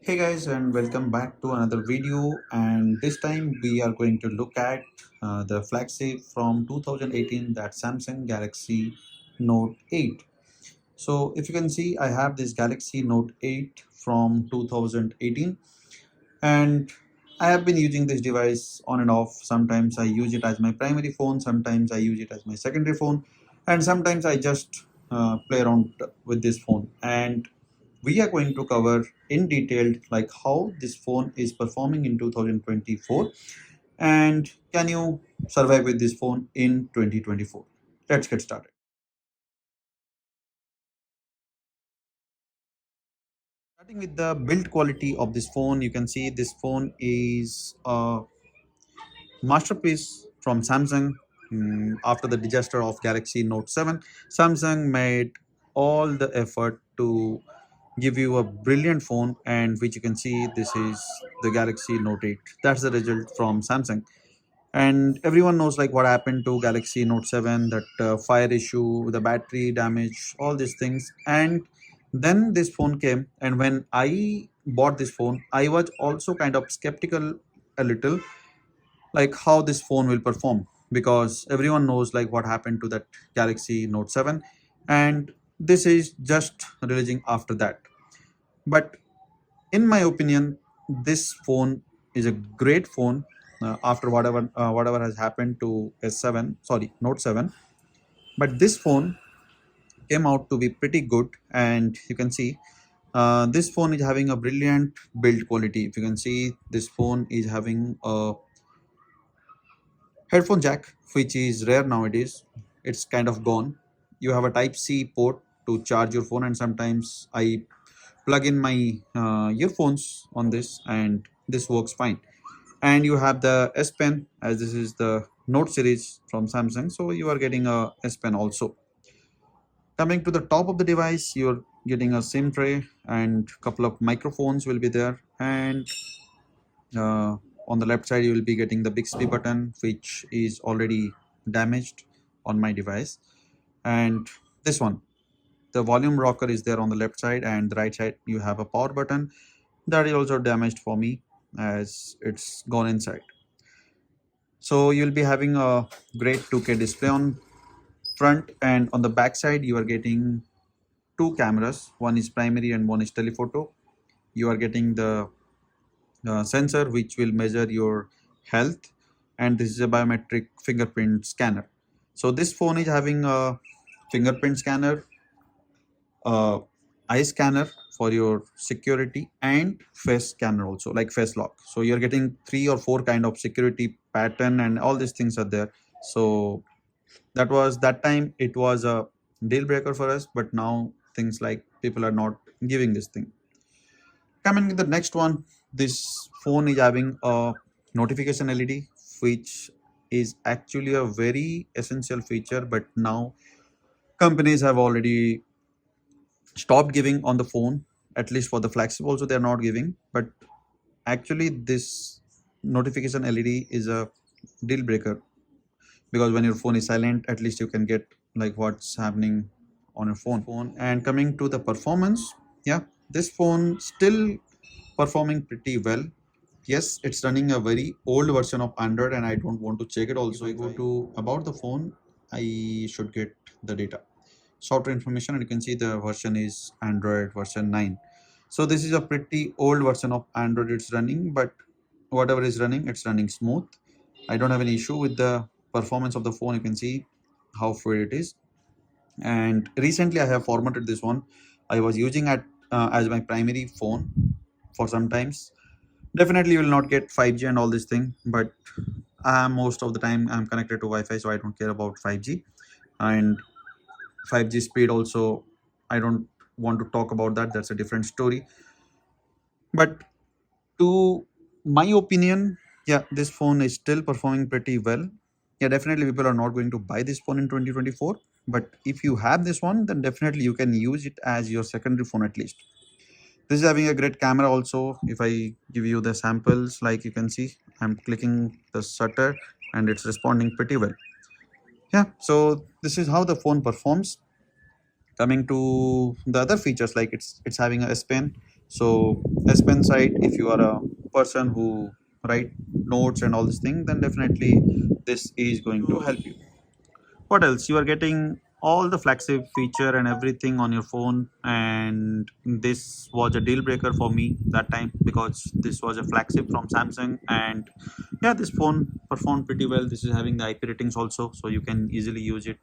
Hey guys, and welcome back to another video. And this time we are going to look at the flagship from 2018, that Samsung Galaxy Note 8. So if you can see, I have this Galaxy Note 8 from 2018, and I have been using this device on and off. Sometimes I use it as my primary phone, sometimes I use it as my secondary phone, and sometimes I just play around with this phone. And we are going to cover in detail like how this phone is performing in 2024 and can you survive with this phone in 2024. Let's get started. Starting with the build quality of this phone, you can see this phone is a masterpiece from Samsung. After the disaster of Galaxy Note 7, Samsung made all the effort to give you a brilliant phone, and which you can see this is the Galaxy Note 8. That's the result from Samsung. And everyone knows like what happened to Galaxy Note 7, that fire issue, the battery damage, all these things. And then this phone came, and when I bought this phone, I was also kind of skeptical a little, like how this phone will perform, because everyone knows like what happened to that Galaxy Note 7, and this is just releasing after that. But in my opinion, this phone is a great phone after whatever has happened to S7, sorry, Note 7. But this phone came out to be pretty good, and you can see this phone is having a brilliant build quality. If you can see, this phone is having a headphone jack, which is rare nowadays. It's kind of gone. You have a Type C port to charge your phone, and sometimes I plug in my earphones on this, and this works fine. And you have the S Pen, as this is the Note series from Samsung, so you are getting a S Pen also. Coming to the top of the device, you're getting a SIM tray, and couple of microphones will be there. And uh, on the left side you will be getting the Bixby button, which is already damaged on my device. And this one, the volume rocker, is there on the left side, and the right side you have a power button that is also damaged for me as it's gone inside. So you'll be having a great 2K display on front, and on the back side you are getting two cameras. One is primary and one is telephoto. You are getting the sensor which will measure your health, and this is a biometric fingerprint scanner. So this phone is having a fingerprint scanner, eye scanner for your security, and face scanner also, like face lock. So you're getting three or four kind of security pattern, and all these things are there. So that time it was a deal breaker for us, but now things like people are not giving this thing. Coming with the next one, this phone is having a notification LED, which is actually a very essential feature, but now companies have already stopped giving on the phone. At least for the flagship also they're not giving, but actually this notification LED is a deal breaker, because when your phone is silent, at least you can get like what's happening on your phone. And coming to the performance, yeah, this phone still performing pretty well. Yes, it's running a very old version of Android, and I don't want to check it also. If I go to about the phone, I should get the data, software information, and you can see the version is Android version 9. So this is a pretty old version of Android it's running, but whatever is running, it's running smooth. I don't have any issue with the performance of the phone. You can see how fluid it is. And recently I have formatted this one. I was using it as my primary phone for some times. Definitely you will not get 5G and all this thing, but most of the time I'm connected to Wi-Fi, so I don't care about 5G. And 5G speed also, I don't want to talk about that. That's a different story. But to my opinion, yeah, this phone is still performing pretty well. Yeah, definitely people are not going to buy this phone in 2024, but if you have this one, then definitely you can use it as your secondary phone at least. This is having a great camera also. If I give you the samples, like you can see, I'm clicking the shutter and it's responding pretty well. Yeah, so this is how the phone performs. Coming to the other features, like it's having a S Pen, So S Pen side, if you are a person who write notes and all this thing, then definitely this is going to help you. What else? You are getting all the flagship feature and everything on your phone, and this was a deal breaker for me that time because this was a flagship from Samsung. And yeah, this phone performed pretty well. This is having the IP ratings also, so you can easily use it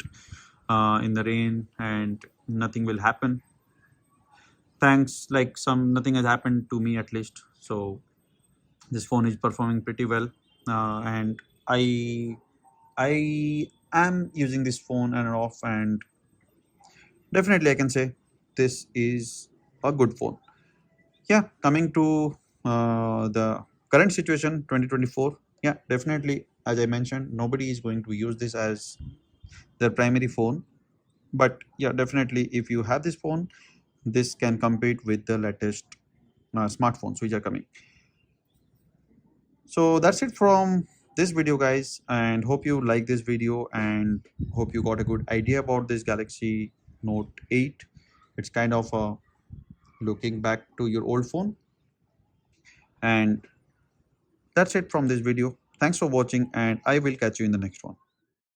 in the rain and nothing will happen. Thanks, like some nothing has happened to me at least. So this phone is performing pretty well, and I am using this phone on and off, and definitely I can say this is a good phone. Yeah, coming to the current situation 2024, yeah, definitely as I mentioned, nobody is going to use this as their primary phone. But yeah, definitely if you have this phone, this can compete with the latest smartphones which are coming. So that's it from this video, guys, and hope you like this video and hope you got a good idea about this Galaxy Note 8. It's kind of looking back to your old phone. And that's it from this video. Thanks for watching, and I will catch you in the next one.